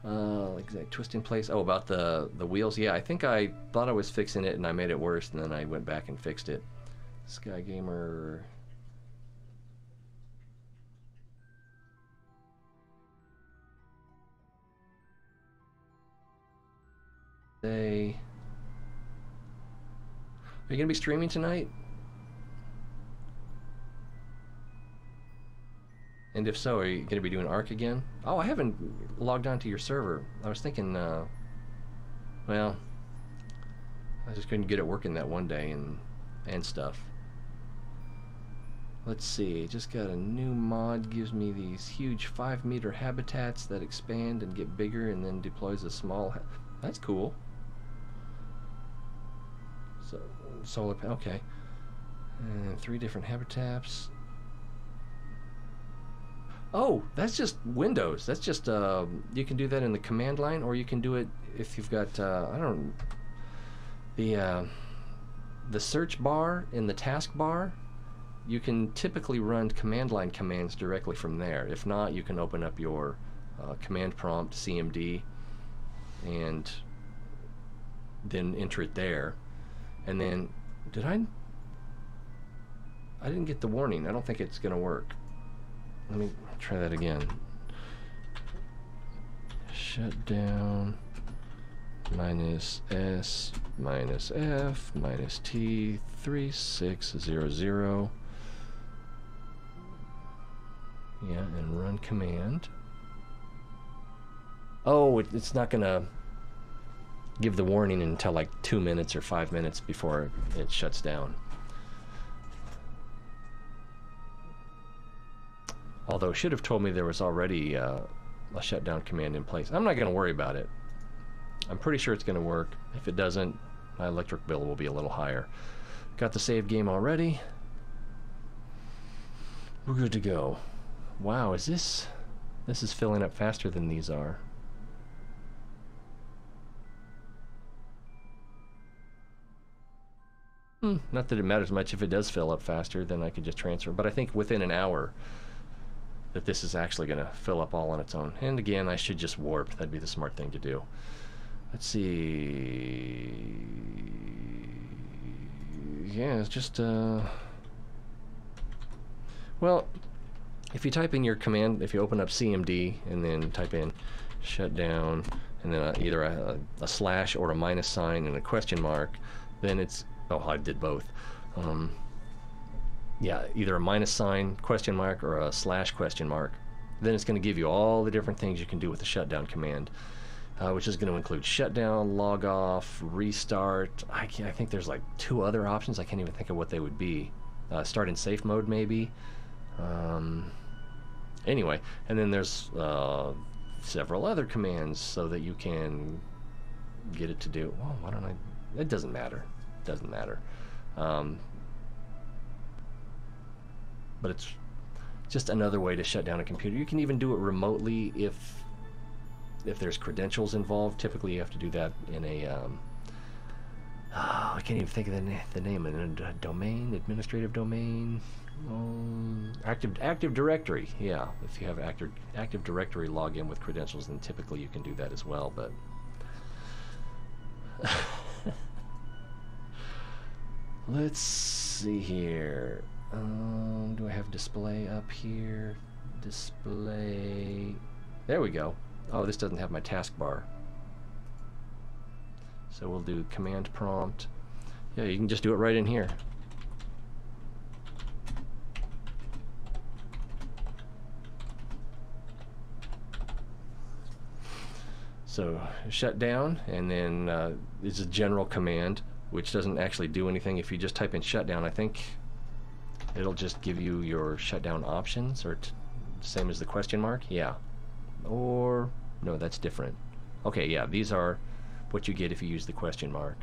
Like that twist in place. Oh, about the wheels. Yeah, I think I thought I was fixing it and I made it worse, and then I went back and fixed it. Sky Gamer. Are you gonna be streaming tonight? And if so, are you gonna be doing Ark again? Oh, I haven't logged on to your server. I was thinking, well, I just couldn't get it working that one day and stuff. Let's see, just got a new mod, gives me these huge 5-meter habitats that expand and get bigger and then deploys a small... That's cool. So, solar... Okay. And 3 different habitats. Oh, that's just Windows. That's just, you can do that in the command line, or you can do it if you've got, I don't... The search bar in the taskbar, you can typically run command line commands directly from there. If not, you can open up your command prompt, CMD, and then enter it there. And then, I didn't get the warning. I don't think it's going to work. Let me try that again. Shut down -S -F -T 3600. Yeah, and run command. Oh, it's not gonna give the warning until like 2 minutes or 5 minutes before it shuts down. Although it should have told me there was already a shutdown command in place. I'm not going to worry about it. I'm pretty sure it's going to work. If it doesn't, my electric bill will be a little higher. Got the save game already. We're good to go. Wow, is this is filling up faster than these are. Not that it matters much. If it does fill up faster, then I can just transfer. But I think within an hour that this is actually going to fill up all on its own. And again, I should just warp. That'd be the smart thing to do. Let's see. Yeah, it's just, well, if you type in your command, if you open up CMD and then type in shutdown and then either a slash or a minus sign and a question mark, then it's, oh, I did both. Yeah, either a minus sign, question mark, or a slash question mark. Then it's going to give you all the different things you can do with the shutdown command, which is going to include shutdown, log off, restart. I think there's like 2 other options. I can't even think of what they would be. Start in safe mode, maybe. Anyway, and then there's several other commands so that you can get it to do. Well, why don't I? It doesn't matter. It doesn't matter. But it's just another way to shut down a computer. You can even do it remotely if there's credentials involved. Typically, you have to do that in a I can't even think of the name of it. A domain, administrative domain, Active Directory. Yeah, if you have Active Directory login with credentials, then typically you can do that as well. But let's see here. Do I have display up here? Display. There we go. Oh, this doesn't have my taskbar. So we'll do command prompt. Yeah, you can just do it right in here. So shut down, and then it's a general command, which doesn't actually do anything. If you just type in shutdown, I think it'll just give you your shutdown options, or same as the question mark. Yeah. Or no, that's different. Okay, yeah, these are what you get if you use the question mark.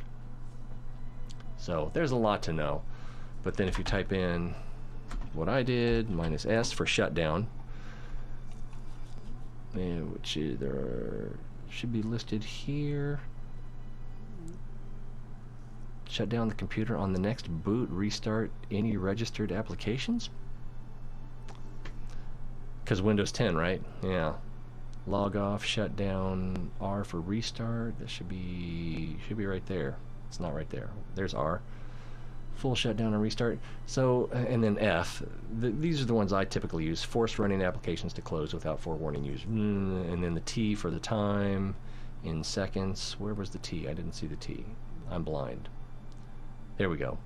So there's a lot to know. But then if you type in what I did, -S for shutdown, and which should be listed here. Shut down the computer on the next boot, restart any registered applications? Because Windows 10, right? Yeah. Log off, shut down, R for restart. That should be right there. It's not right there. There's R. Full shutdown and restart. So, and then F. These are the ones I typically use. Force running applications to close without forewarning users. And then the T for the time in seconds. Where was the T? I didn't see the T. I'm blind. There we go.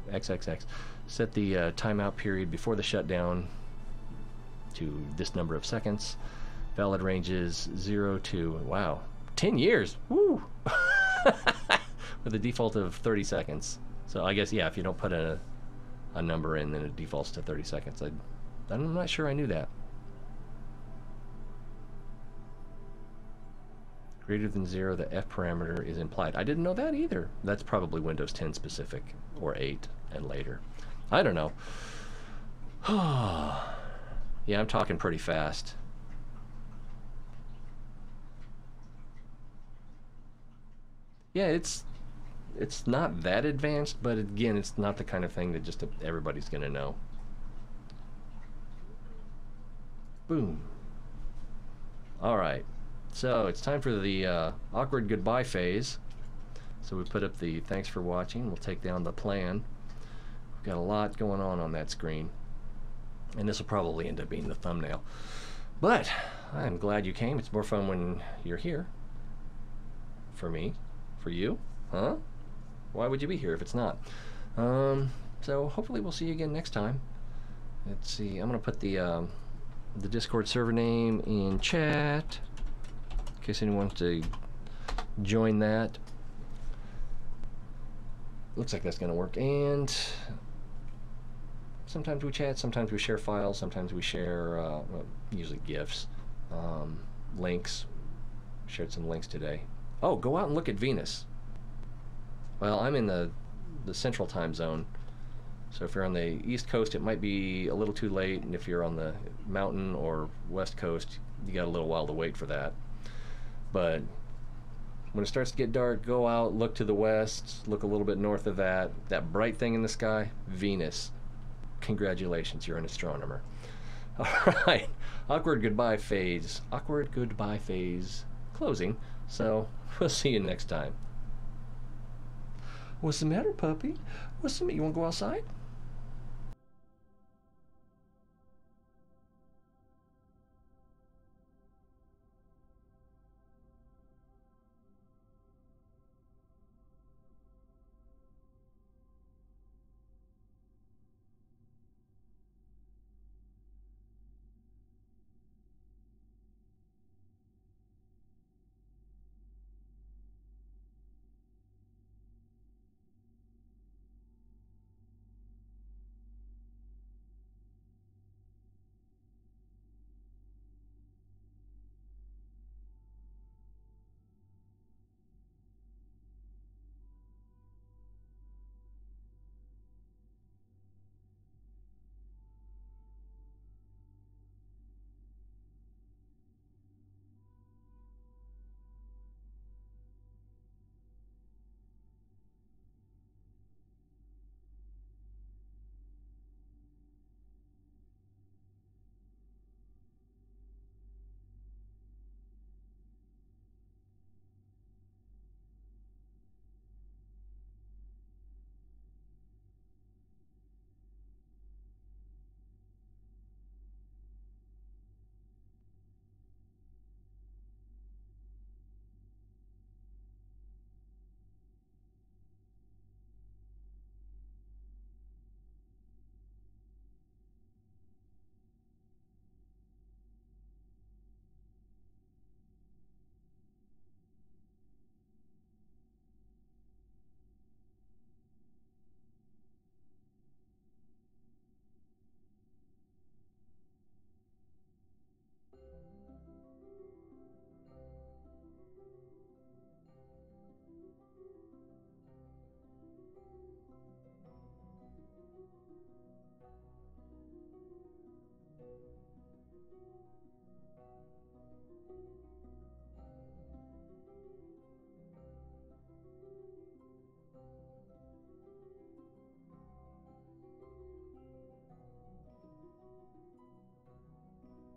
XXX. Set the timeout period before the shutdown to this number of seconds. Valid ranges 0 to, wow, 10 years. Woo! with a default of 30 seconds. So I guess, yeah, if you don't put a number in, then it defaults to 30 seconds. I'm not sure I knew that. Greater than 0, the F parameter is implied. I didn't know that either. That's probably Windows 10 specific, or 8 and later. I don't know. Yeah, I'm talking pretty fast. Yeah, it's not that advanced, but again, it's not the kind of thing that just everybody's going to know. Boom. All right. So it's time for the awkward goodbye phase. So we put up the thanks for watching. We'll take down the plan. We've got a lot going on that screen. And this will probably end up being the thumbnail. But I'm glad you came. It's more fun when you're here. For me. For you. Huh? Why would you be here if it's not? So hopefully we'll see you again next time. Let's see. I'm going to put the Discord server name in chat, in case anyone wants to join that. Looks like that's going to work. And sometimes we chat, sometimes we share files, sometimes we share, well, usually GIFs, links. Shared some links today. Oh, go out and look at Venus. Well, I'm in the central time zone. So if you're on the East Coast, it might be a little too late, and if you're on the mountain or West Coast, you got a little while to wait for that. But when it starts to get dark, go out, look to the west, look a little bit north of that bright thing in the sky, Venus. Congratulations, you're an astronomer. All right, awkward goodbye phase. Awkward goodbye phase closing. So we'll see you next time. What's the matter, puppy? What's the matter? You want to go outside?